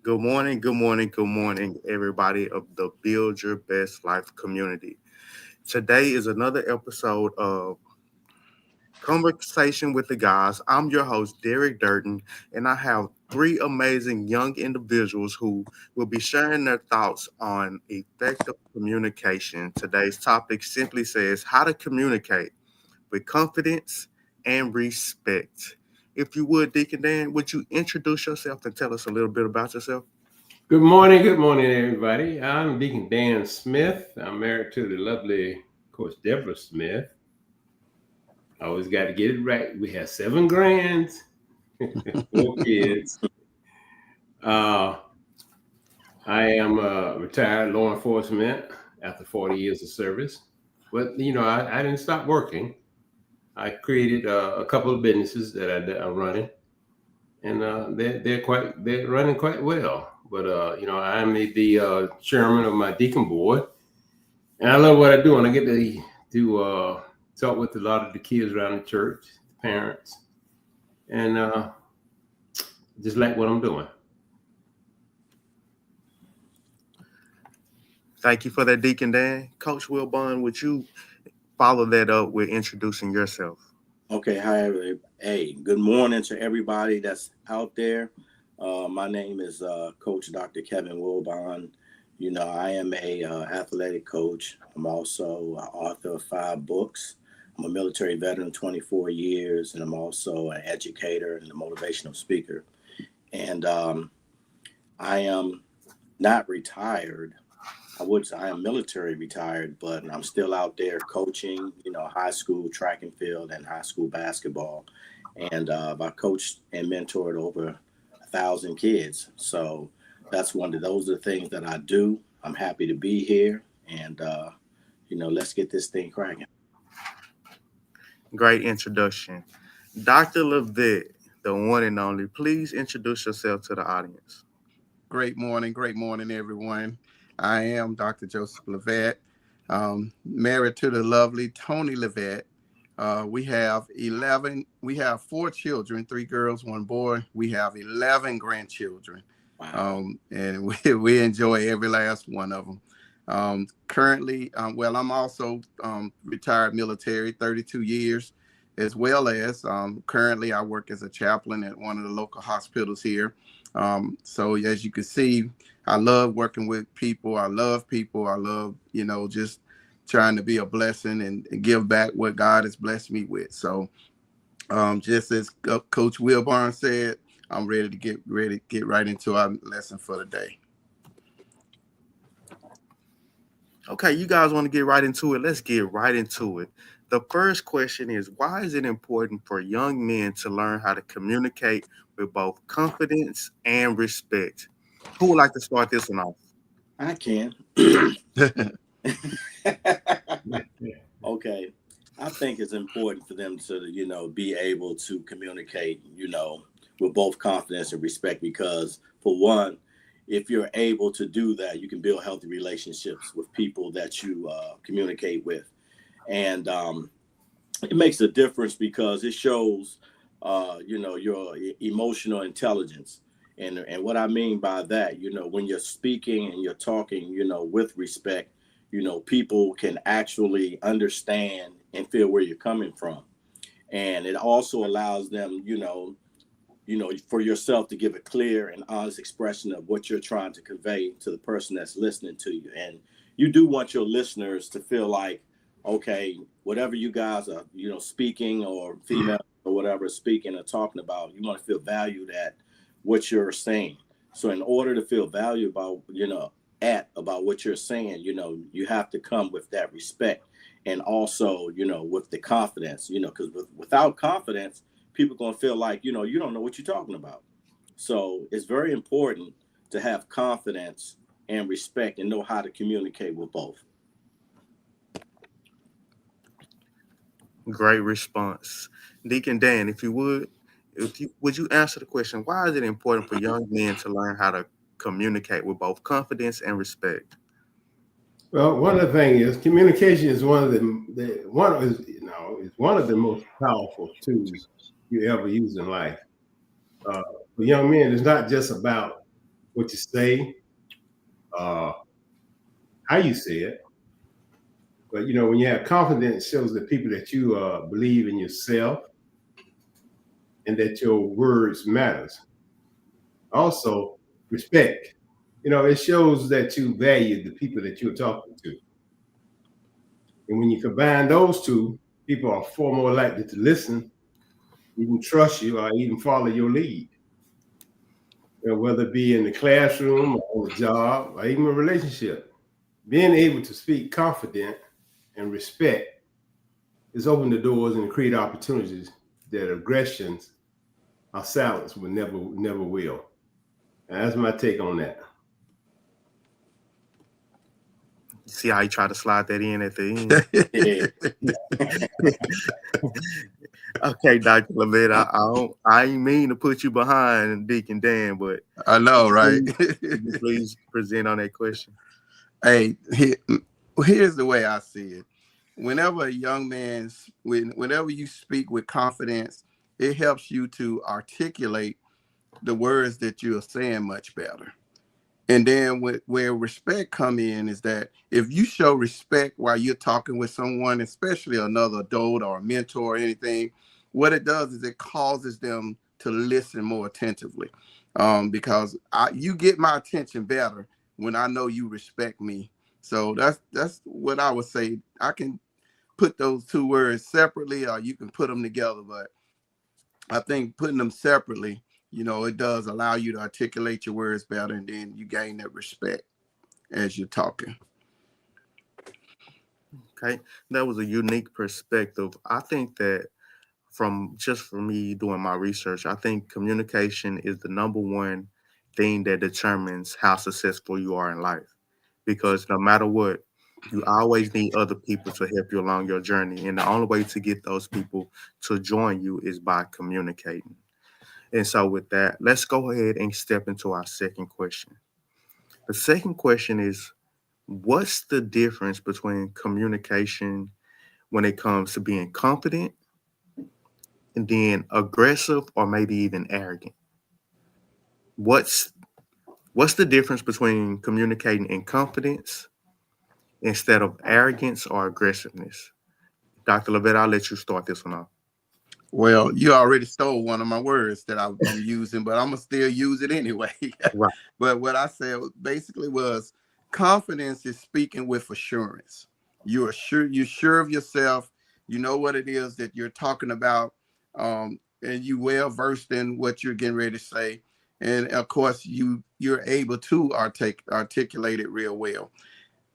Good morning, everybody of the Build Your Best Life community. Today is another episode of Conversation with the Guys. I'm your host, Derek Durden, and I have three amazing young individuals who will be sharing their thoughts on effective communication. Today's topic simply says how to communicate with confidence and respect. If you would, Deacon Dan, would you introduce yourself and tell us a little bit about yourself? Good morning, everybody. I'm Deacon Dan Smith. I'm married to the lovely, of course, Deborah Smith. I always got to get it right. We have 7 grands, 4 kids. Uh, I am retired law enforcement after 40 years of service. But, I didn't stop working. I created a couple of businesses that I'm running, and they're running quite well. But, I'm the chairman of my deacon board. And I love what I do, and I get to talk with a lot of the kids around the church, the parents, and just like what I'm doing. Thank you for that, Deacon Dan. Coach Wilbon, would you follow that up with introducing yourself? Okay, hi. Hey, good morning to everybody that's out there. My name is Coach Dr. Kevin Wilbon. I am a athletic coach. I'm also an author of 5 books. I'm a military veteran, 24 years, and I'm also an educator and a motivational speaker. And I am not retired. I would say I am military retired, but I'm still out there coaching, high school track and field and high school basketball. And I coached and mentored over 1,000 kids. So those are the things that I do. I'm happy to be here, and let's get this thing cracking. Great introduction. Dr. Levitt, the one and only, please introduce yourself to the audience. Great morning, everyone. I am Dr. Joseph Levitt, married to the lovely Tony Levitt. We have 4 children, 3 girls, 1 boy. We have 11 grandchildren. Wow. And we enjoy every last one of them. Currently, I'm also retired military, 32 years, as well as currently I work as a chaplain at one of the local hospitals here. So as you can see, I love working with people. I love people. I love, just trying to be a blessing and give back what God has blessed me with. So just as Coach Wilborn said, I'm ready to get right into our lesson for the day. Okay, you guys want to get right into it? Let's get right into it. The first question is, why is it important for young men to learn how to communicate with both confidence and respect? Who would like to start this one off? I can. Okay. I think it's important for them to, be able to communicate, with both confidence and respect, because for one, if you're able to do that, you can build healthy relationships with people that you communicate with. And it makes a difference because it shows, your emotional intelligence. And what I mean by that, when you're speaking and you're talking, with respect, people can actually understand and feel where you're coming from. And it also allows them, for yourself to give a clear and honest expression of what you're trying to convey to the person that's listening to you. And you do want your listeners to feel like, okay, whatever you guys are, speaking, or female or whatever speaking or talking about, you want to feel valued at what you're saying. So in order to feel valued about what you're saying, you have to come with that respect, and also, with the confidence, because without confidence, people are going to feel like, you don't know what you're talking about. So it's very important to have confidence and respect and know how to communicate with both. Great response. Deacon Dan, if you would you answer the question, why is it important for young men to learn how to communicate with both confidence and respect? Well, one of the things is communication is one of the most powerful tools you ever use in life. For young men, it's not just about what you say, uh, how you say it. But when you have confidence, it shows the people that you believe in yourself and that your words matters. Also, respect. It shows that you value the people that you're talking to. And when you combine those two, people are far more likely to listen, even trust you, or even follow your lead. Whether it be in the classroom or on the job or even a relationship. Being able to speak confident and respect is open the doors and create opportunities that aggressions or silence will never will. And that's my take on that. See how you try to slide that in at the end. Okay, Dr. Levitt, I ain't mean to put you behind Deacon Dan, but I know, right? please present on that question. Hey, here's the way I see it. Whenever a young man, whenever you speak with confidence, it helps you to articulate the words that you're saying much better. And then where respect come in is that if you show respect while you're talking with someone, especially another adult or a mentor or anything, what it does is it causes them to listen more attentively. Because you get my attention better when I know you respect me. So that's what I would say. I can put those two words separately, or you can put them together, but I think putting them separately, it does allow you to articulate your words better, and then you gain that respect as you're talking. Okay, that was a unique perspective. I think that from me doing my research, I think communication is the number one thing that determines how successful you are in life. Because no matter what, you always need other people to help you along your journey. And the only way to get those people to join you is by communicating. And so, with that, let's go ahead and step into our second question. The second question is, what's the difference between communication when it comes to being confident and then aggressive or maybe even arrogant? What's what's the difference between communicating in confidence instead of arrogance or aggressiveness? Dr. Levitt, I'll let you start this one off. Well, you already stole one of my words that I'm using, but I'm gonna still use it anyway. Right. But what I said basically was confidence is speaking with assurance. You're sure of yourself. You know what it is that you're talking about, and you well versed in what you're getting ready to say. And of course, you're able to articulate it real well.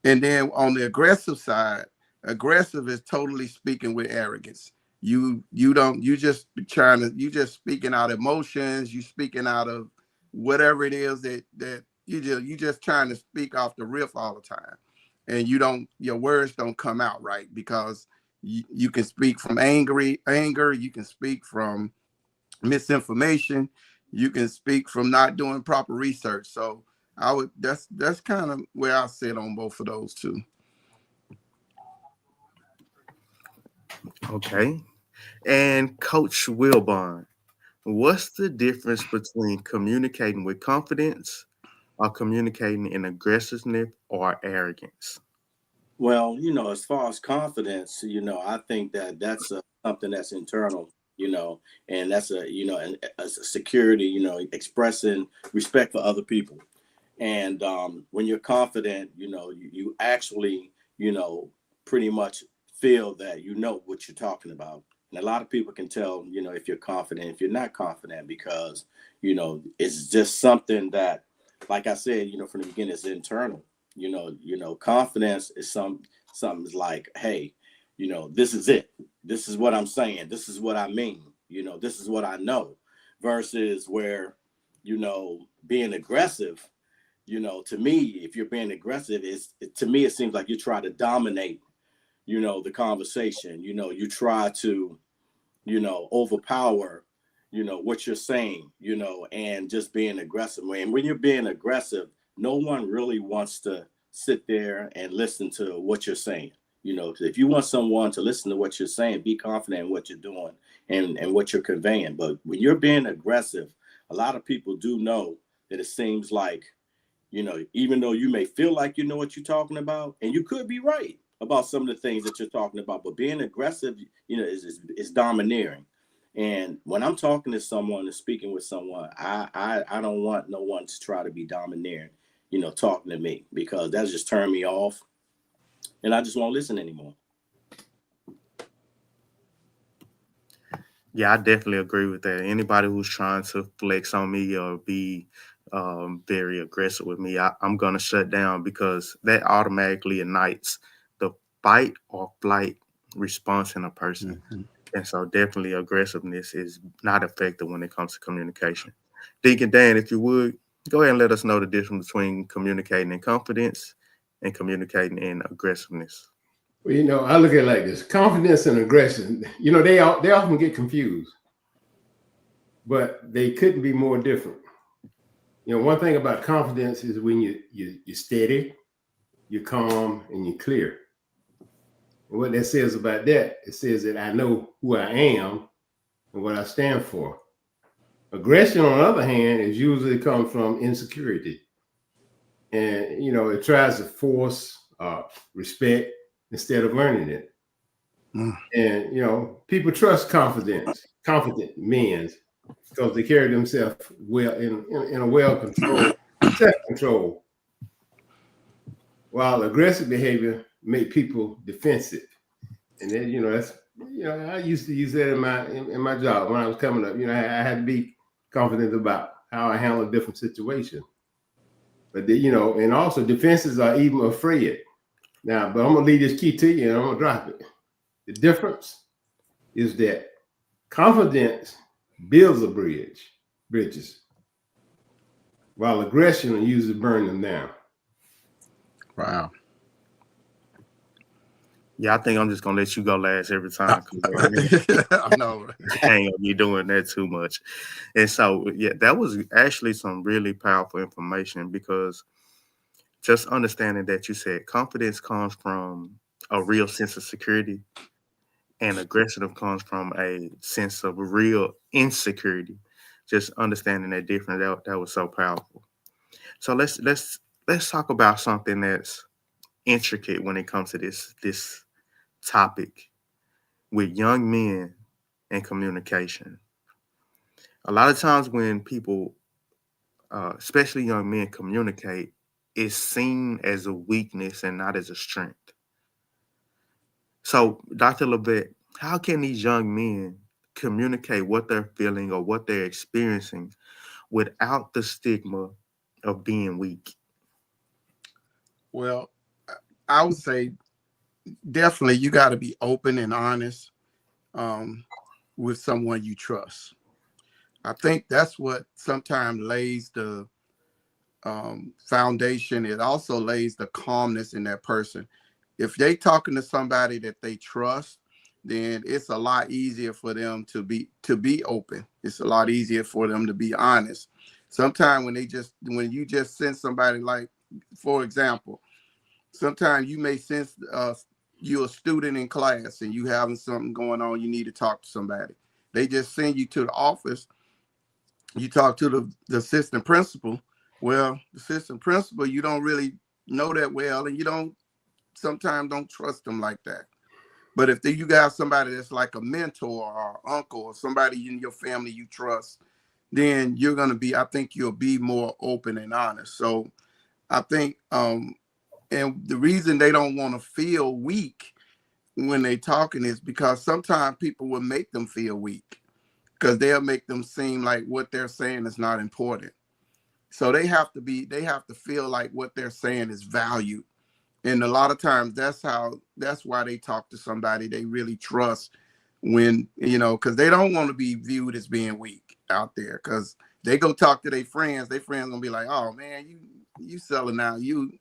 And then on the aggressive side, aggressive is totally speaking with arrogance. You just speaking out emotions, you speaking out of whatever it is that you just trying to speak off the riff all the time. And your words don't come out right because you can speak from anger, you can speak from misinformation, you can speak from not doing proper research. So that's kind of where I sit on both of those two. Okay. And Coach Wilbon, what's the difference between communicating with confidence or communicating in aggressiveness or arrogance? Well, as far as confidence, I think that that's something that's internal, and that's a security, expressing respect for other people. And when you're confident, you actually, pretty much feel that you know what you're talking about. And a lot of people can tell, if you're confident, if you're not confident, because, it's just something that, like I said, from the beginning, it's internal. Confidence is something's like, hey, this is it. This is what I'm saying. This is what I mean. This is what I know. Versus where, being aggressive, to me, if you're being aggressive, to me, it seems like you try to dominate, the conversation. You try to, overpower, what you're saying, and just being aggressive. And when you're being aggressive, no one really wants to sit there and listen to what you're saying. If you want someone to listen to what you're saying, be confident in what you're doing and what you're conveying. But when you're being aggressive, a lot of people do know that it seems like, You know, even though you may feel like you know what you're talking about, and you could be right about some of the things that you're talking about, but being aggressive, you know, is domineering. And when I'm talking to someone and speaking with someone, I don't want no one to try to be domineering, you know, talking to me, because that just turned me off, and I just won't listen anymore. Yeah, I definitely agree with that. Anybody who's trying to flex on me or be very aggressive with me, I'm going to shut down, because that automatically ignites the fight or flight response in a person. Mhm. And so definitely aggressiveness is not effective when it comes to communication. Deacon Dan, if you would, go ahead and let us know the difference between communicating in confidence and communicating in aggressiveness. Well, you know, I look at it like this: confidence and aggression. You know, they often get confused, but they couldn't be more different. You know, one thing about confidence is when you're steady, you're calm, and you're clear. And what that says about that, it says that I know who I am and what I stand for. Aggression, on the other hand, is usually comes from insecurity, and you know, it tries to force respect instead of earning it. Mm. And you know, people trust confident men, because they carry themselves well in a well controlled self control, while aggressive behavior make people defensive. And then you know, that's, you know, I used to use that in my job when I was coming up. You know, I had to be confident about how I handle different situations. But you know, and also defenses are even afraid. Now, but I'm gonna leave this key to you, and I'm gonna drop it. The difference is that confidence builds bridges, while aggression will usually burn them down. Wow. Yeah, I think I'm just gonna let you go last every time, I know. I ain't gonna be doing that too much. And so, yeah, that was actually some really powerful information, because just understanding that you said confidence comes from a real sense of security, and aggressive comes from a sense of real insecurity. Just understanding that difference, that was so powerful. So let's talk about something that's intricate when it comes to this topic with young men and communication. A lot of times when people, especially young men, communicate, it's seen as a weakness and not as a strength. So, Dr. Levette, how can these young men communicate what they're feeling or what they're experiencing without the stigma of being weak? Well, I would say definitely you got to be open and honest um, with someone you trust. I think that's what sometimes lays the foundation. It also lays the calmness in that person. If they talking to somebody that they trust, then it's a lot easier for them to be open. It's a lot easier for them to be honest. Sometimes when you just send somebody, like, for example, sometimes you may sense you're a student in class and you having something going on, you need to talk to somebody. They just send you to the office, you talk to the assistant principal. Well, the assistant principal, you don't really know that well, and you don't sometimes don't trust them like that. But if you got somebody that's like a mentor or uncle or somebody in your family you trust, then you're gonna be, I think you'll be more open and honest. So I think and the reason they don't want to feel weak when they talking is because sometimes people will make them feel weak, because they'll make them seem like what they're saying is not important. So they have to feel like what they're saying is valued. And a lot of times that's why they talk to somebody they really trust, when, you know, because they don't want to be viewed as being weak out there. Because they go talk to their friends gonna be like, oh man, you selling out, you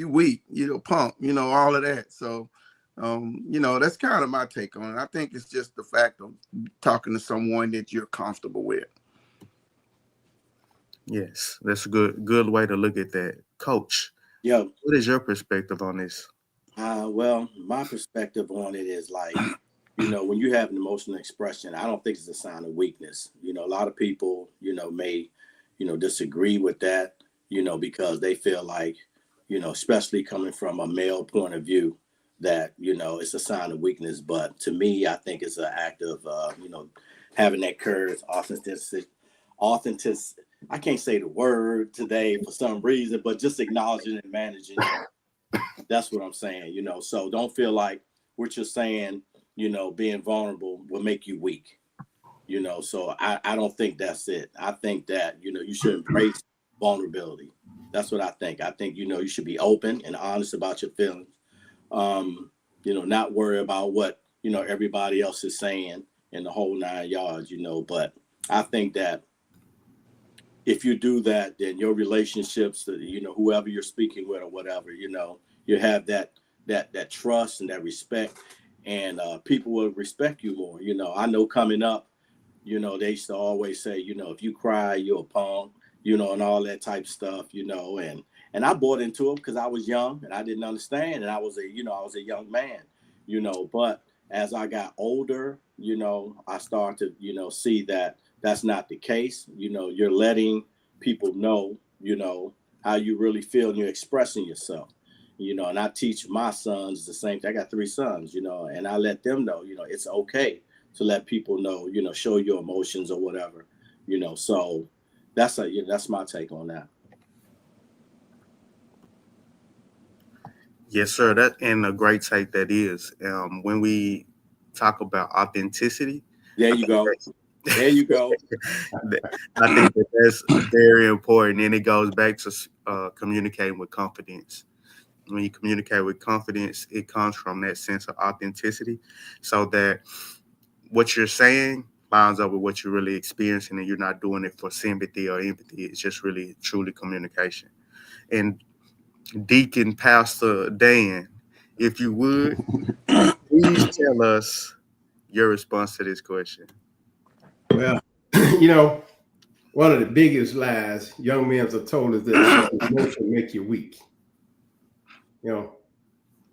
weak, you know, punk, you know, all of that. So you know, that's kind of my take on it. I think it's just the fact of talking to someone that you're comfortable with. Yes, that's a good way to look at that. Coach, Yeah. what is your perspective on this? Well, my perspective on it is like, you know, when you have an emotional expression, I don't think it's a sign of weakness. You know, a lot of people, you know, may, you know, disagree with that. because they feel like, especially coming from a male point of view, that, it's a sign of weakness. But to me, I think it's an act of, having that courage, authentic. I can't say the word today for some reason, but just acknowledging and managing. That's what I'm saying, So don't feel like what you're saying, being vulnerable will make you weak, So I don't think that's it. I think that, you should embrace vulnerability. That's what I think. I think, you should be open and honest about your feelings. Not worry about what, everybody else is saying in the whole 9 yards, But I think that if you do that, then your relationships, whoever you're speaking with or whatever, you have that trust and that respect, and people will respect you more. I know coming up, they used to always say, if you cry, you're a punk, and all that type stuff, and I bought into it because I was young and I didn't understand, and I was a young man, but as I got older, I started to, see that that's not the case. You're letting people know, how you really feel, and you're expressing yourself, and I teach my sons the same thing. I got 3 sons, and I let them know, it's okay to let people know, show your emotions or whatever, so that's my take on that. Yes, sir. That and a great take that is. When we talk about authenticity, There I you think go. There you go. I think that's very important, and it goes back to communicating with confidence. When you communicate with confidence, it comes from that sense of authenticity, so that what you're saying lines up with what you're really experiencing, and you're not doing it for sympathy or empathy. It's just really truly communication. And Deacon Pastor Dan, if you would, please tell us your response to this question. Well, one of the biggest lies young men are told is that emotion make you weak.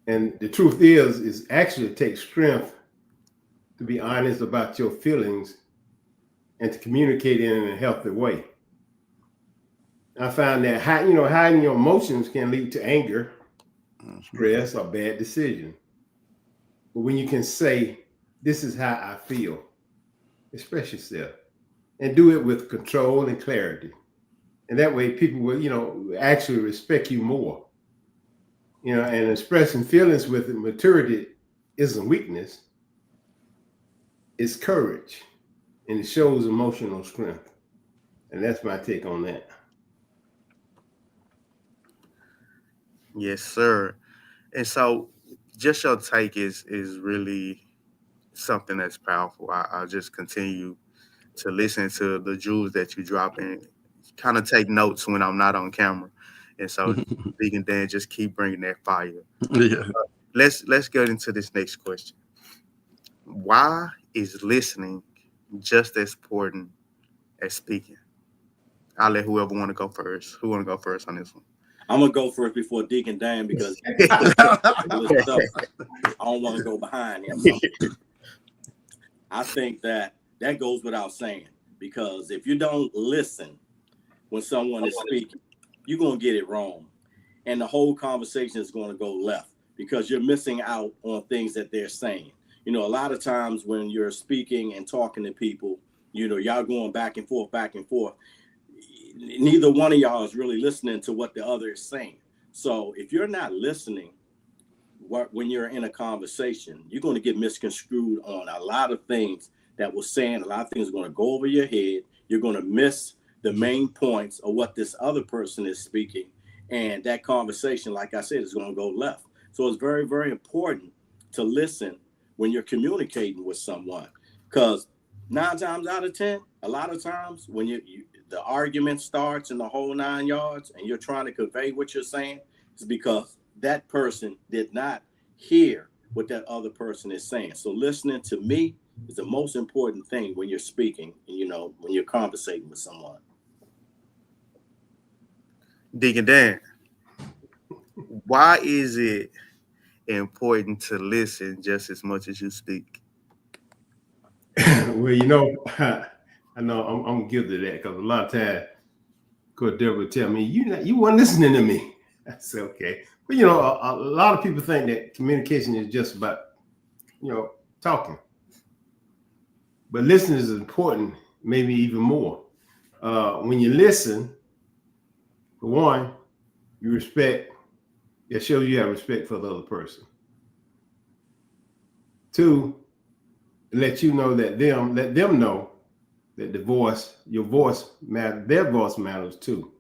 And the truth is actually takes strength to be honest about your feelings and to communicate in a healthy way. I found that hiding your emotions can lead to anger, stress, or bad decision. But when you can say, "This is how I feel," express yourself and do it with control and clarity. And that way people will, actually respect you more. And expressing feelings with maturity isn't weakness, it's courage. And it shows emotional strength. And that's my take on that. Yes, sir. And so, just your take is really something that's powerful. I just continue to listen to the jewels that you drop and kind of take notes when I'm not on camera. And so, Vegan Dan, just keep bringing that fire. Yeah. Let's get into this next question. Why is listening just as important as speaking? I'll let whoever want to go first. Who want to go first on this one? I'm gonna go first before Deacon Dan because I don't want to go behind him. I think that goes without saying, because if you don't listen when someone is speaking, you're gonna get it wrong, and the whole conversation is going to go left because you're missing out on things that they're saying. A lot of times when you're speaking and talking to people, y'all going back and forth, neither one of y'all is really listening to what the other is saying. So if you're not listening when you're in a conversation, you're going to get misconstrued on a lot of things that we're saying. A lot of things are going to go over your head. You're going to miss the main points of what this other person is speaking. And that conversation, like I said, is going to go left. So it's very, very important to listen when you're communicating with someone, because 9 times out of 10, a lot of times when the argument starts in the whole 9 yards and you're trying to convey what you're saying, it's because that person did not hear what that other person is saying. So listening, to me, is the most important thing when you're speaking, when you're conversating with someone. Deacon Dan, why is it important to listen just as much as you speak? Well, I know I'm guilty of that because a lot of times Coach Deborah would tell me, you weren't listening to me. I said, okay. But, you know, a lot of people think that communication is just about, you know, talking. But listening is important, maybe even more. When you listen, for one, you respect. It shows you have respect for the other person. Two, let them know that your voice matters, their voice matters too.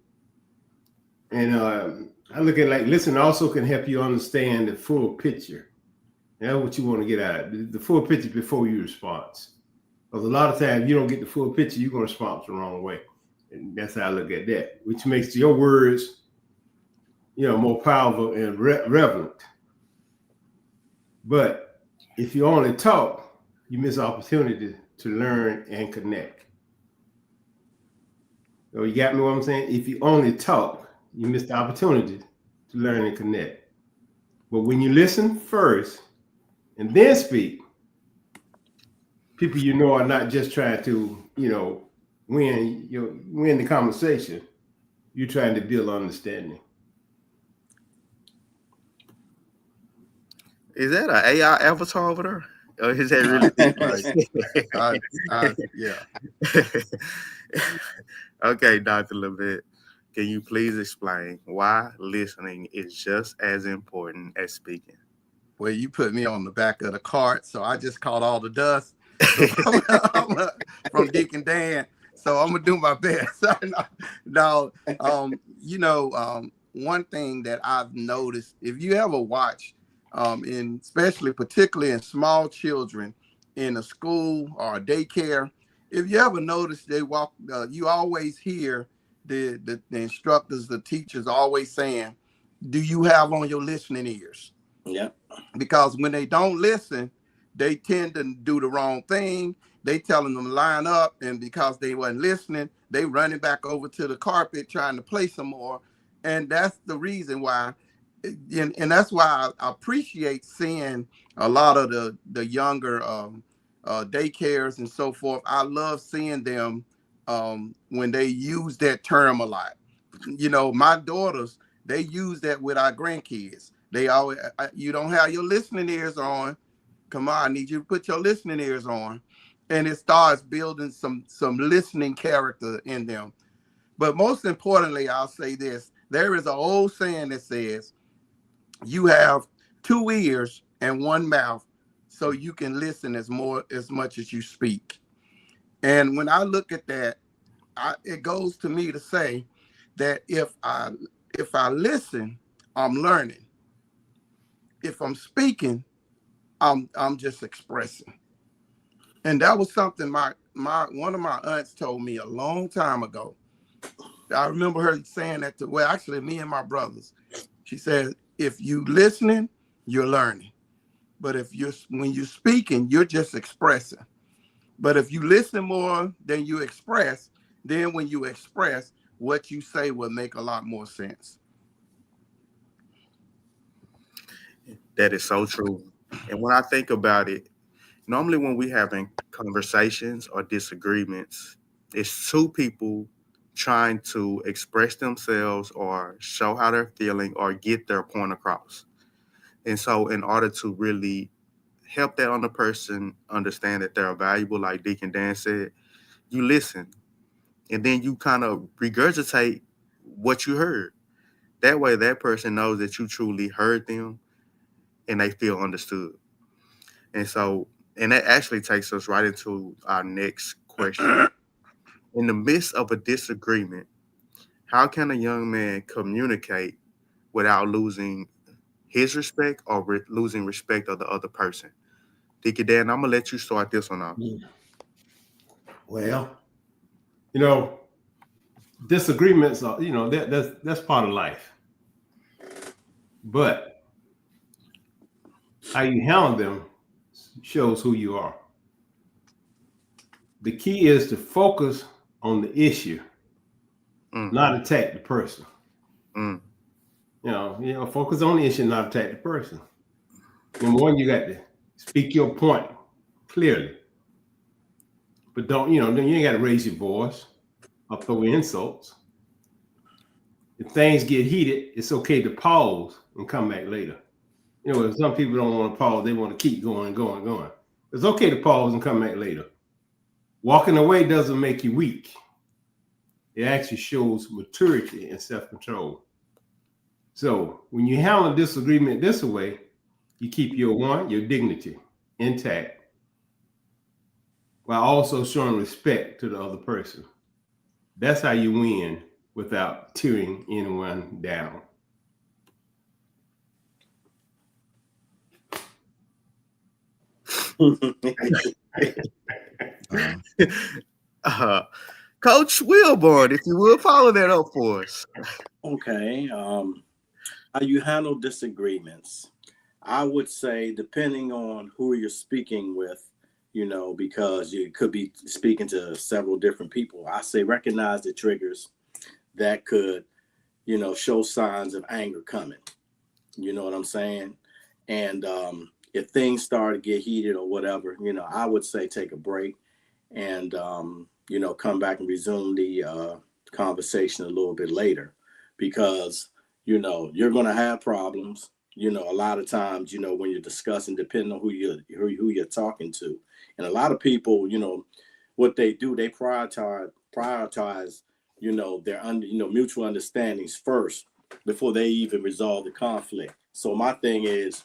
And I look at like listen also can help you understand the full picture. That's what you want to get out of the full picture before you respond. Because a lot of times you don't get the full picture, you're going to respond the wrong way. And that's how I look at that, which makes your words, you know, more powerful and relevant. But if you only talk, you miss opportunity to learn and connect. So you got me what I'm saying? If you only talk, you miss the opportunity to learn and connect. But when you listen first and then speak, people you know are not just trying to, you know, win the conversation. You're trying to build understanding. Is that an AI avatar over there? Or is that really Yeah. Okay, Dr. Levitt, can you please explain why listening is just as important as speaking? Well, you put me on the back of the cart, so I just caught all the dust from Deacon Dan. So I'm gonna do my best. No, one thing that I've noticed, if you ever watch, particularly in small children in a school or a daycare, if you ever notice they walk, you always hear the instructors, the teachers always saying, "Do you have on your listening ears?" Yeah. Because when they don't listen, they tend to do the wrong thing. They telling them to line up, and because they wasn't listening, they running back over to the carpet trying to play some more. And that's the reason why, and that's why I appreciate seeing a lot of the younger daycares and so forth. I love seeing them when they use that term a lot. You know, my daughters, they use that with our grandkids. They always, you don't have your listening ears on. Come on, I need you to put your listening ears on. And it starts building some listening character in them. But most importantly, I'll say this. There is an old saying that says, you have 2 ears and 1 mouth, so you can listen as much as you speak. And when I look at that, it goes to me to say that if I listen, I'm learning. If I'm speaking, I'm just expressing. And that was something one of my aunts told me a long time ago. I remember her saying that actually me and my brothers. She said, if you listening, you're learning. But when you're speaking, you're just expressing. But if you listen more than you express, then when you express, what you say will make a lot more sense. That is so true. And when I think about it, normally when we having conversations or disagreements, it's 2 people trying to express themselves or show how they're feeling or get their point across. And so in order to really help that other person understand that they're valuable, like Deacon Dan said, you listen. And then you kind of regurgitate what you heard. That way that person knows that you truly heard them and they feel understood. And that actually takes us right into our next question. In the midst of a disagreement, how can a young man communicate without losing his respect or losing respect of the other person? Deacon Dan, I'm going to let you start this one off. Well, you know, disagreements are, you know, that's part of life. But how you handle them shows who you are. The key is to focus on the issue, not attack the person. You know, focus on the issue, not attack the person. Number one, you got to speak your point clearly. But you ain't got to raise your voice or throw insults. If things get heated, it's okay to pause and come back later. You know, if some people don't want to pause, they want to keep going, going, going. It's okay to pause and come back later. Walking away doesn't make you weak. It actually shows maturity and self-control. So when you handle disagreement this way, you keep your dignity intact while also showing respect to the other person. That's how you win without tearing anyone down. Uh, uh, Coach Wilborn, if you will follow that up for us. Okay. How you handle disagreements? I would say, depending on who you're speaking with, because you could be speaking to several different people. I say recognize the triggers that could, show signs of anger coming. You know what I'm saying? And if things start to get heated or whatever, I would say take a break and, come back and resume the conversation a little bit later because, you're going to have problems. A lot of times, when you're discussing, depending on who you're talking to. And a lot of people, what they do, they prioritize, their mutual understandings first before they even resolve the conflict. So my thing is,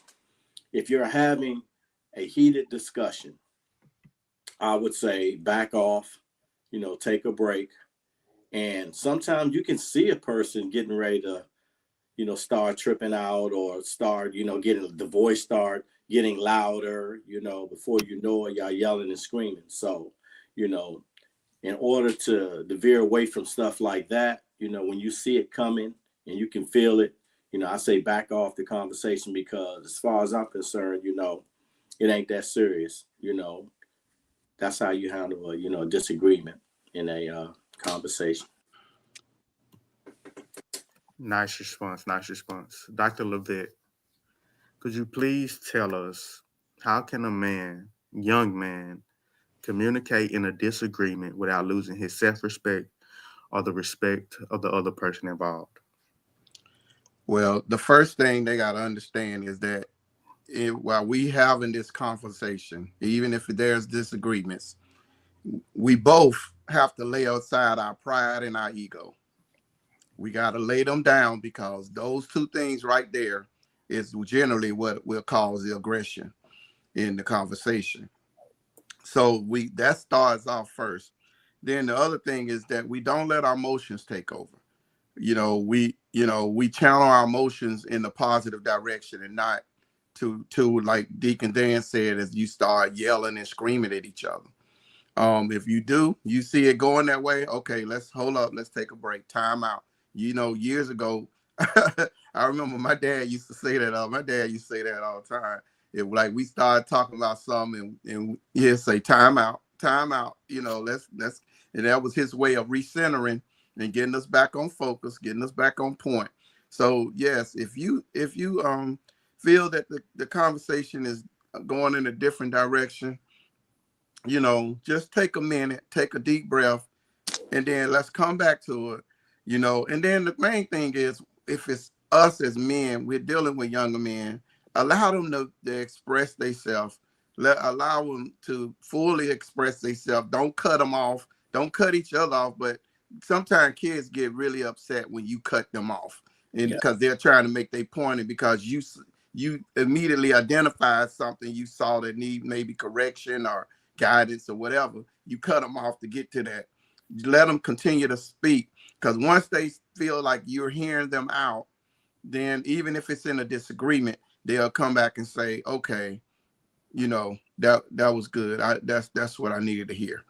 if you're having a heated discussion, I would say back off, take a break. And sometimes you can see a person getting ready to, start tripping out or start, getting the voice start getting louder, before you know it, y'all yelling and screaming. So, you know, in order to veer away from stuff like that, when you see it coming and you can feel it, I say back off the conversation because as far as I'm concerned, it ain't that serious. That's how you handle a disagreement in a conversation. Nice response. Nice response. Dr. Levitt, could you please tell us how can a man, young man, communicate in a disagreement without losing his self-respect or the respect of the other person involved? well, the first thing they got to understand is that while we having this conversation, even if there's disagreements, we both have to lay aside our pride and our ego. We got to lay them down because those two things right there is generally what will cause the aggression in the conversation. So that starts off first. Then the other thing is that we don't let our emotions take over. We channel our emotions in the positive direction and not to like Deacon Dan said, as you start yelling and screaming at each other. If you see it going that way, okay, let's hold up, let's take a break, time out. Years ago, I remember my dad used to say that. My dad used to say that all the time. If like we started talking about something and he'd say time out, time out. Let's and that was his way of recentering and getting us back on focus, getting us back on point. So yes, if you feel that the conversation is going in a different direction, just take a minute, take a deep breath, and then let's come back to it. And then the main thing is, if it's us as men, we're dealing with younger men, allow them to express themselves. Allow them to fully express themselves. Don't cut them off. Don't cut each other off. But sometimes kids get really upset when you cut them off, and Yeah. because they're trying to make their point, and because you immediately identified something you saw that need maybe correction or guidance or whatever, you cut them off to get to that. Let them continue to speak, because once they feel like you're hearing them out, then even if it's in a disagreement, they'll come back and say, okay, that was good. That's what I needed to hear.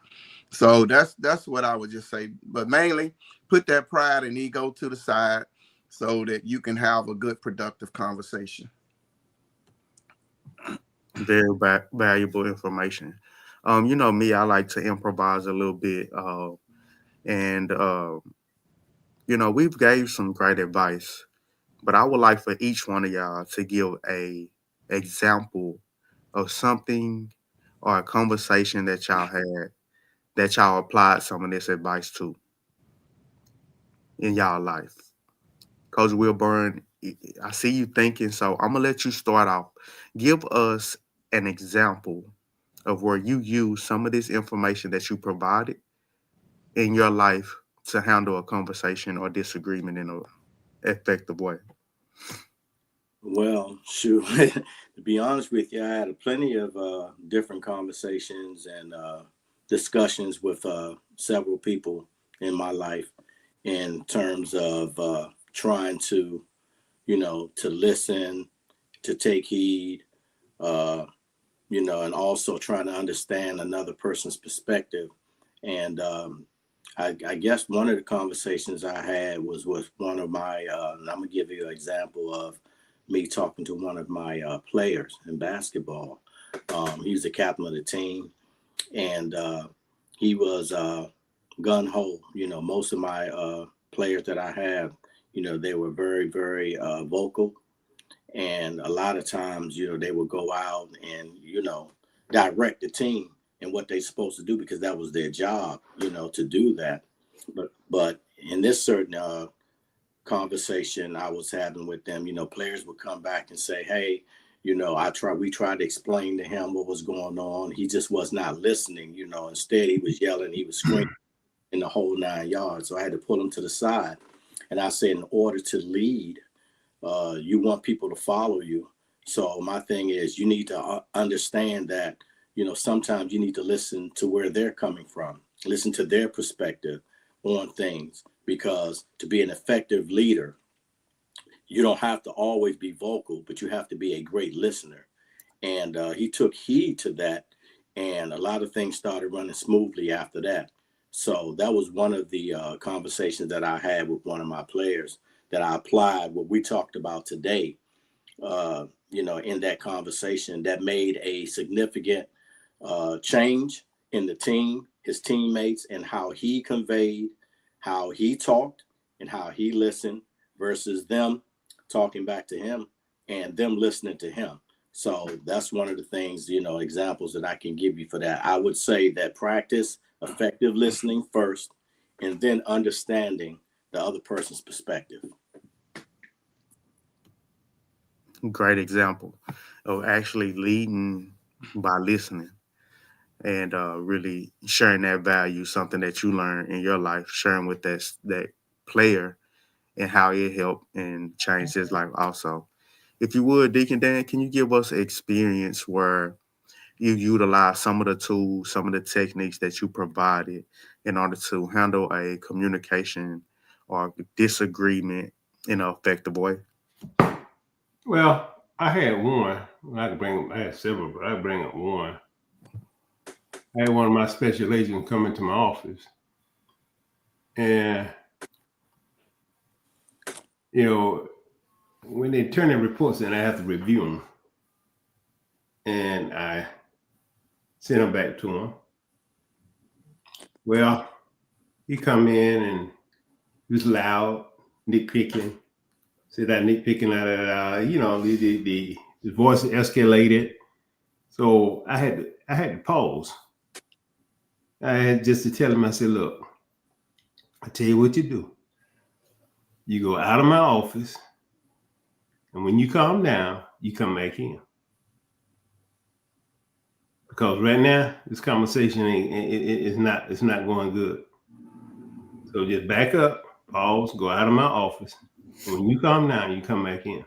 So that's what I would just say. But mainly put that pride and ego to the side so that you can have a good productive conversation. Very valuable information. Me, I like to improvise a little bit, and we've gave some great advice, but I would like for each one of y'all to give a example of something or a conversation that y'all had that y'all applied some of this advice to in y'all life. Coach Wilburn, I see you thinking, so I'm gonna let you start off. Give us an example of where you use some of this information that you provided in your life to handle a conversation or disagreement in a effective way. Well, shoot. To be honest with you, I had plenty of different conversations and discussions with several people in my life in terms of trying to, to listen, to take heed, uh, and also trying to understand another person's perspective. And I guess one of the conversations I had was with one of my, and I'm going to give you an example of me talking to one of my players in basketball. He was the captain of the team, and he was gun ho. Most of my players that I have, they were very, very vocal. And a lot of times, they would go out and, direct the team and what they're supposed to do because that was their job, to do that. But in this certain conversation I was having with them, players would come back and say, hey, we tried to explain to him what was going on. He just was not listening, instead he was yelling, he was screaming in the whole 9 yards. So I had to pull him to the side. And I said, in order to lead, you want people to follow you. So my thing is you need to understand that, sometimes you need to listen to where they're coming from, listen to their perspective on things, because to be an effective leader, you don't have to always be vocal, but you have to be a great listener. And he took heed to that. And a lot of things started running smoothly after that. So that was one of the conversations that I had with one of my players that I applied what we talked about today, in that conversation that made a significant change in the team, his teammates, and how he conveyed, how he talked, and how he listened versus them talking back to him and them listening to him. So that's one of the things, examples that I can give you for that. I would say that practice effective listening first and then understanding the other person's perspective. Great example of actually leading by listening and really sharing that value, something that you learn in your life, sharing with that player and how it helped and changed his life also. If you would, Deacon Dan, can you give us an experience where you utilize some of the tools, some of the techniques that you provided in order to handle a communication or disagreement in an effective way? Well, I had one. I had several, but I bring up one. I had one of my special agents come into my office, and when they turn their reports in, I have to review them, and I send them back to him. Well, he come in and he was loud, nitpicking. Said that nitpicking, the voice escalated. So I had to pause. I had just to tell him, I said, look, I tell you what you do. You go out of my office, and when you calm down, you come back in. Because right now, this conversation it's not going good. So just back up, pause, go out of my office. And when you calm down, you come back in.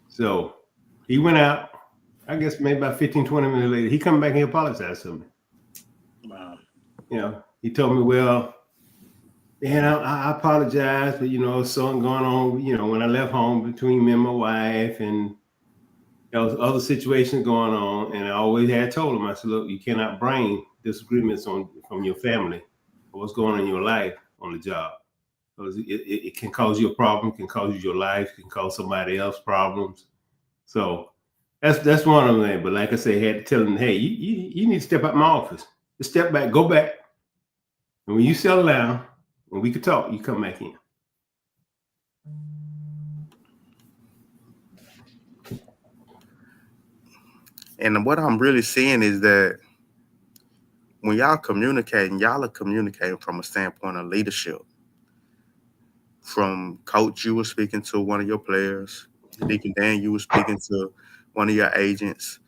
So he went out. I guess maybe about 15, 20 minutes later, he come back and he apologized to me. Wow. He told me, well, and I apologize, but something going on, when I left home between me and my wife, and there was other situations going on, and I always had told him, I said, look, you cannot bring disagreements from your family or what's going on in your life on the job. Because it can cause you a problem, can cause you your life, can cause somebody else problems. So that's one of them. But like I said, I had to tell him, hey, you need to step out my office. Just step back, go back. And when you settle down and we could talk, you come back in. And what I'm really seeing is that when y'all are communicating from a standpoint of leadership. From coach, you were speaking to one of your players. Deacon Dan, you were speaking to one of your agents,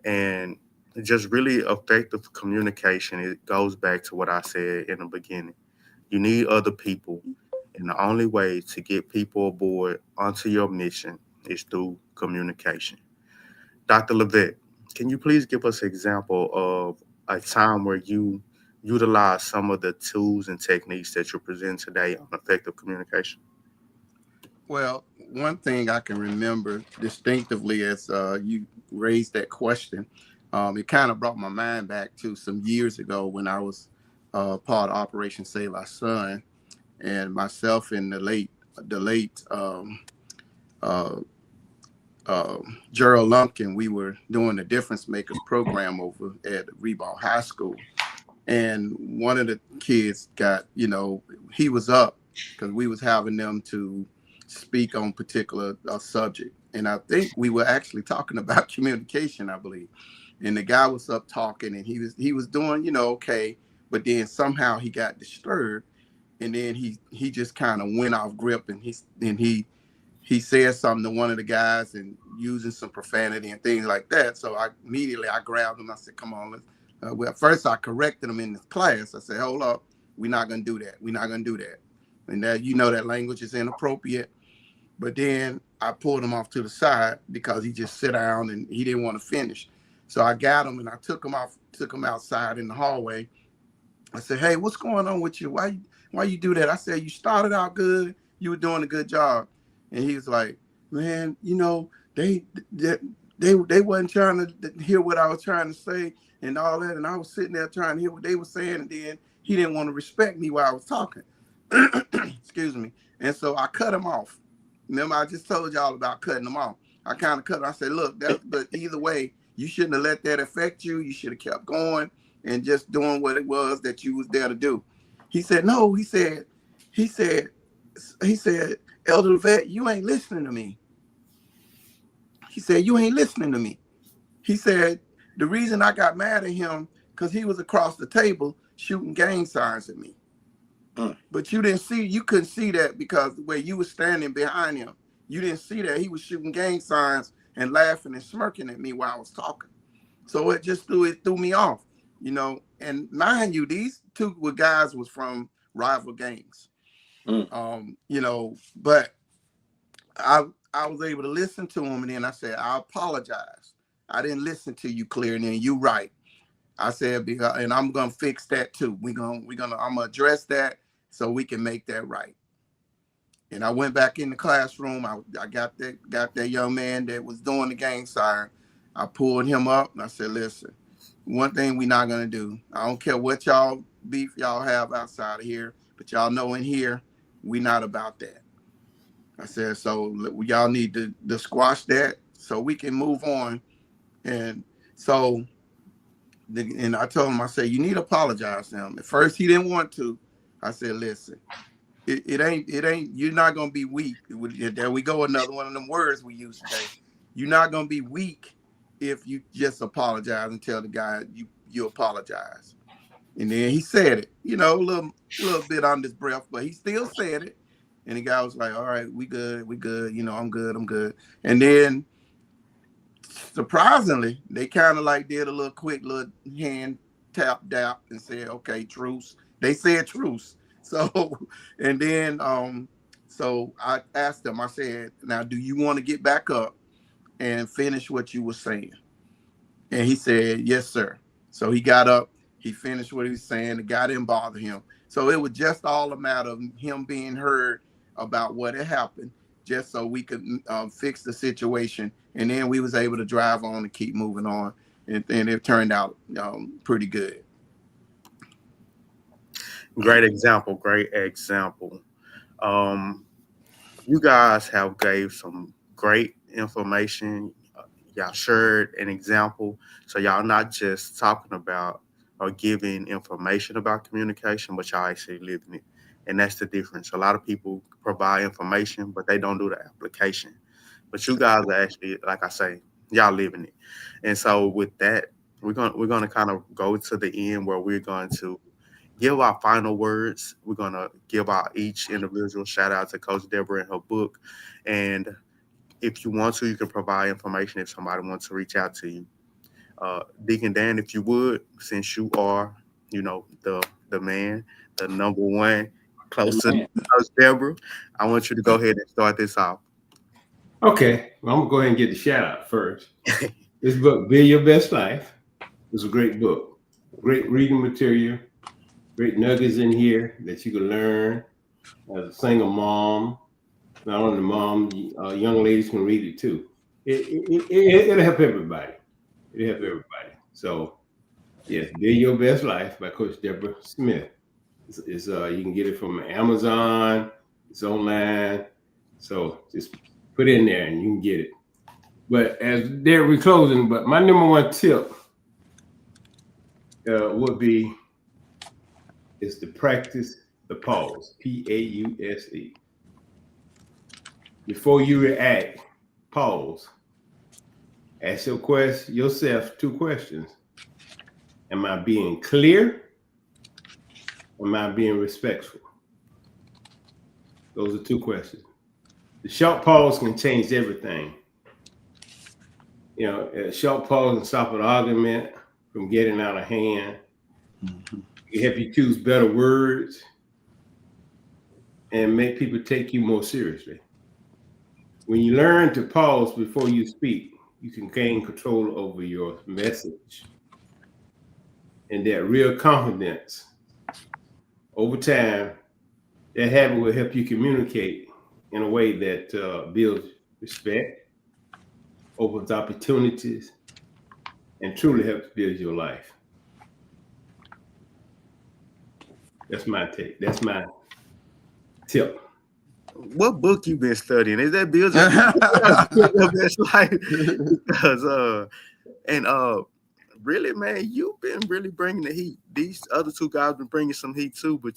and just really effective communication. It goes back to what I said in the beginning. You need other people, and the only way to get people aboard onto your mission is through communication. Dr. Levette, can you please give us an example of a time where you utilize some of the tools and techniques that you present today on effective communication? Well, one thing I can remember distinctively as you raised that question, it kind of brought my mind back to some years ago when I was part of Operation Save Our Son, and myself and the late uh, Gerald Lumpkin, we were doing the Difference Makers program over at Reebok High School, and one of the kids got, he was up because we was having them to speak on particular subject, and I think we were actually talking about communication, I believe. And the guy was up talking, and he was doing, okay, but then somehow he got disturbed, and then he just kind of went off grip, and he said something to one of the guys and using some profanity and things like that. So I grabbed him. I said, "Come on, let's." Well, first I corrected him in the class. I said, "Hold up, we're not gonna do that. We're not gonna do that." And that that language is inappropriate. But then I pulled him off to the side because he just sat down and he didn't want to finish. So I got him and I took him outside in the hallway. I said, "Hey, what's going on with you? Why you do that?" I said, "You started out good. You were doing a good job." And he was like, "Man, they they they wasn't trying to hear what I was trying to say and all that. And I was sitting there trying to hear what they were saying. And then he didn't want to respect me while I was talking." Excuse me. And so I cut him off. Remember, I just told y'all about cutting him off. I kind of cut him. I said, "Look, but either way, you shouldn't have let that affect you. You should have kept going and just doing what it was that you was there to do." He said, "No," he said, he said, "Elder Vet, you ain't listening to me." He said, "You ain't listening to me." He said, "The reason I got mad at him because he was across the table shooting gang signs at me. But you couldn't see that because the way you were standing behind him, you didn't see that he was shooting gang signs and laughing and smirking at me while I was talking. So it threw me off, And mind you, these two guys was from rival gangs, but I was able to listen to him, and then I said, "I apologize. I didn't listen to you clear, and then you right." I said, "Because, and I'm gonna fix that too. I'm gonna address that so we can make that right." And I went back in the classroom. I got that young man that was doing the gang sign. I pulled him up and I said, "Listen, one thing we're not gonna do. I don't care what y'all beef y'all have outside of here, but y'all know in here we not about that." I said, "So y'all need to squash that so we can move on." And so, and I told him, I said, "You need to apologize to him." At first, he didn't want to. I said, "Listen, it ain't. You're not gonna be weak." There we go, another one of them words we use today. You're not gonna be weak if you just apologize and tell the guy you apologize. And then he said it, a little bit under his breath, but he still said it. And the guy was like, "All right, we good, we good. I'm good, I'm good." And then surprisingly, they kind of like did a little quick little hand tap dap and said, "Okay, truce." They said truce. So, and then so I asked them, I said, "Now, do you want to get back up and finish what you were saying?" And he said, "Yes, sir." So he got up, he finished what he was saying. The guy didn't bother him. So it was just all a matter of him being heard about what had happened, just so we could fix the situation. And then we was able to drive on and keep moving on. And it turned out pretty good. Great example. Great example. Um, you guys have gave some great information. Y'all shared an example, so y'all not just talking about or giving information about communication, but y'all actually living it, and that's the difference. A lot of people provide information, but they don't do the application. But you guys are actually, like I say, y'all living it. And so with that, we're gonna kind of go to the end where we're going to give our final words. We're gonna give our each individual shout out to Coach Deborah and her book. And if you want to, you can provide information if somebody wants to reach out to you. Deacon Dan, if you would, since you are, the man, the number one, The close to man. Coach Deborah, I want you to go ahead and start this off. Okay, well, I'm gonna go ahead and get the shout out first. This book, Build Your Best Life, is a great book. Great reading material, great nuggets in here that you can learn as a single mom. Not only mom, young ladies can read it too. It'll help everybody. It'll help everybody. So, yes, Build Your Best Life by Coach Deborah Smith. You can get it from Amazon. It's online. So just put it in there and you can get it. But as there we're closing, but my number one tip would be is to practice the pause. Pause. Before you react, pause. Ask yourself two questions. Am I being clear? Am I being respectful? Those are two questions. The short pause can change everything. A short pause can stop an argument from getting out of hand. It can help you choose better words and make people take you more seriously. When you learn to pause before you speak, you can gain control over your message. And that real confidence over time, that habit will help you communicate in a way that builds respect, opens opportunities, and truly helps build your life. That's my take. That's my tip. What book you been studying? Is that Build Your Best Life? Because and really, man, you've been really bringing the heat. These other two guys been bringing some heat too, but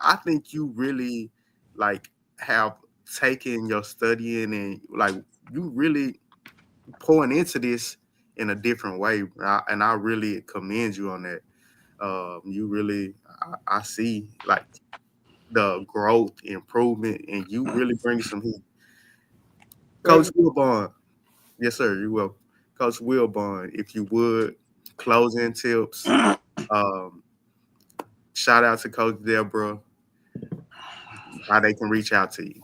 I think you really like have taken your studying and like you really pouring into this in a different way, and I really commend you on that. You really, I see like the growth, improvement, and you really bring some heat. Coach Wilbon, yes, sir, you will. Coach Wilbon, if you would, closing tips. Um, Shout out to Coach Deborah, how they can reach out to you.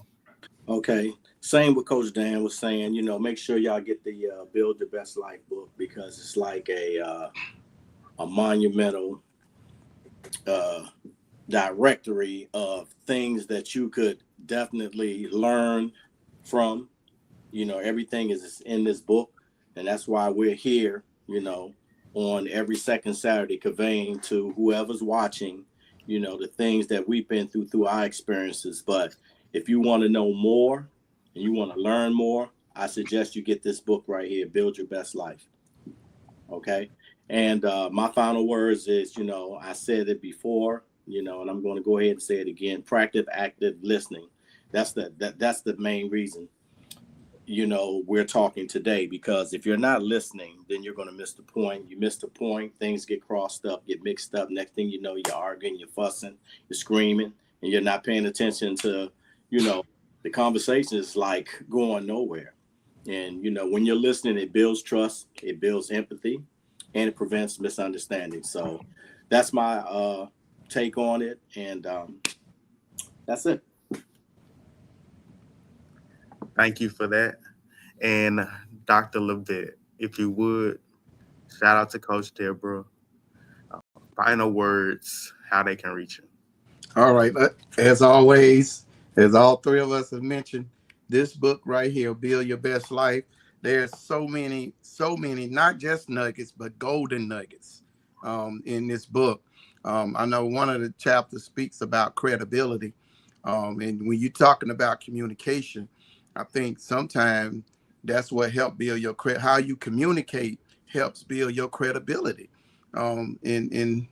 Okay. Same with Coach Dan was saying. Make sure y'all get the Build Your Best Life book because it's like a monumental uh, directory of things that you could definitely learn from. Everything is in this book, and that's why we're here. On every second Saturday, conveying to whoever's watching, the things that we've been through our experiences. But if you want to know more and you want to learn more, I suggest you get this book right here, Build Your Best Life. Okay. And my final words is, I said it before, and I'm going to go ahead and say it again. Practice active listening. That's the main reason we're talking today, because if you're not listening, then you're going to miss the point. You miss the point, things get crossed up, get mixed up. Next thing you know, you're arguing, you're fussing, you're screaming, and you're not paying attention to, the conversation is like going nowhere. And, when you're listening, it builds trust, it builds empathy, and it prevents misunderstanding. So that's my take on it. And that's it. Thank you for that. And Dr. Levitt, if you would, shout out to Coach Deborah. Final words, how they can reach you. All right. As always, as all three of us have mentioned, this book right here, Build Your Best Life, there's so many, not just nuggets, but golden nuggets in this book. I know one of the chapters speaks about credibility. And when you're talking about communication, I think sometimes that's what helps build your how you communicate helps build your credibility in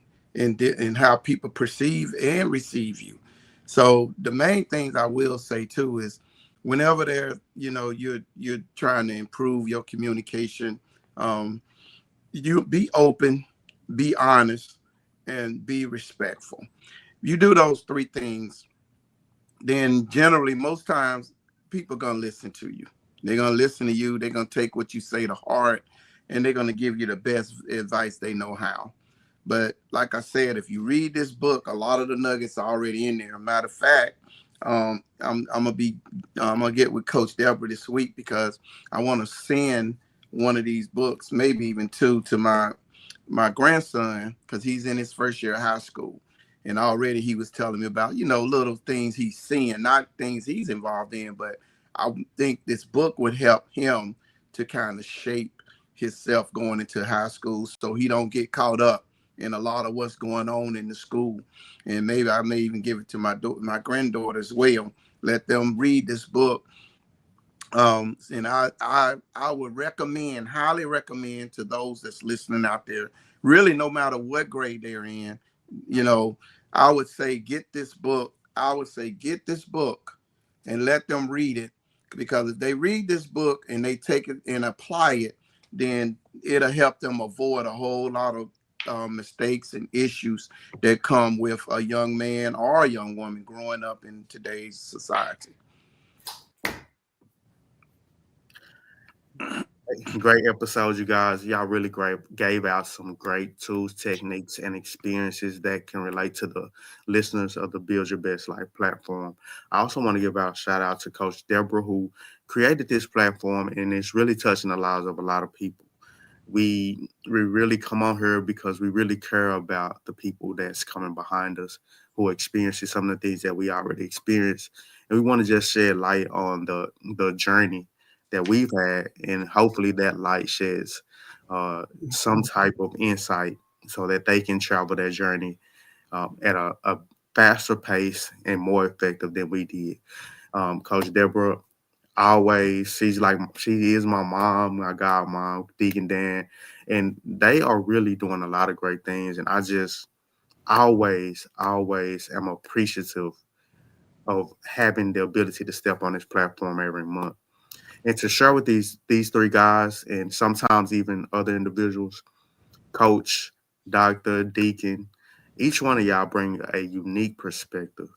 how people perceive and receive you. So the main things I will say too is whenever you're trying to improve your communication, you be open, be honest, and be respectful. You do those three things, then generally most times people gonna listen to you. They're gonna listen to you. They're gonna take what you say to heart, and they're gonna give you the best advice they know how. But like I said, if you read this book, a lot of the nuggets are already in there. Matter of fact, I'm gonna get with Coach Deborah this week because I want to send one of these books, maybe even two, to my grandson because he's in his first year of high school. And already he was telling me about, little things he's seeing, not things he's involved in, but I think this book would help him to kind of shape himself going into high school so he don't get caught up in a lot of what's going on in the school. And maybe I may even give it to my granddaughter as well. Let them read this book. And I would recommend, highly recommend to those that's listening out there, really no matter what grade they're in, you know, I would say get this book. I would say get this book and let them read it, because if they read this book and they take it and apply it, then it'll help them avoid a whole lot of mistakes and issues that come with a young man or a young woman growing up in today's society. Great episodes, you guys. Y'all really gave out some great tools, techniques, and experiences that can relate to the listeners of the Build Your Best Life platform. I also want to give out a shout out to Coach Deborah, who created this platform, and it's really touching the lives of a lot of people. We really come on here because we really care about the people that's coming behind us, who are experiencing some of the things that we already experienced, and we want to just shed light on the journey that we've had, and hopefully that light sheds some type of insight so that they can travel that journey at a faster pace and more effective than we did. Coach Deborah, always, she is my mom, my godmom, Deacon Dan, and they are really doing a lot of great things. And I just always am appreciative of having the ability to step on this platform every month and to share with these three guys, and sometimes even other individuals, coach, doctor, deacon. Each one of y'all bring a unique perspective,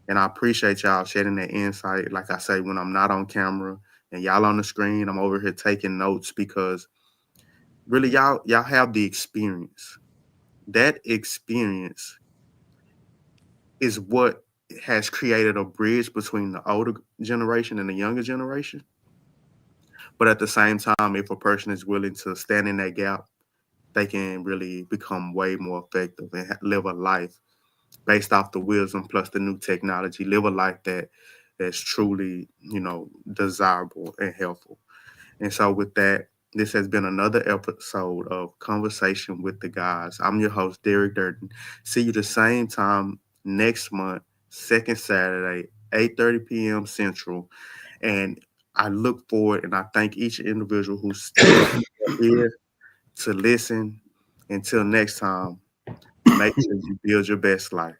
and I appreciate y'all shedding that insight. Like I say, when I'm not on camera and y'all on the screen, I'm over here taking notes because really y'all have the experience. That experience is what has created a bridge between the older generation and the younger generation. But at the same time, if a person is willing to stand in that gap, they can really become way more effective and live a life based off the wisdom plus the new technology. Live a life that's truly, desirable and helpful. And so, with that, this has been another episode of Conversation with the Guys. I'm your host, Derek Durden. See you the same time next month, second Saturday, 8:30 p.m. Central. And I look forward and I thank each individual who's here to listen. Until next time, make sure you build your best life.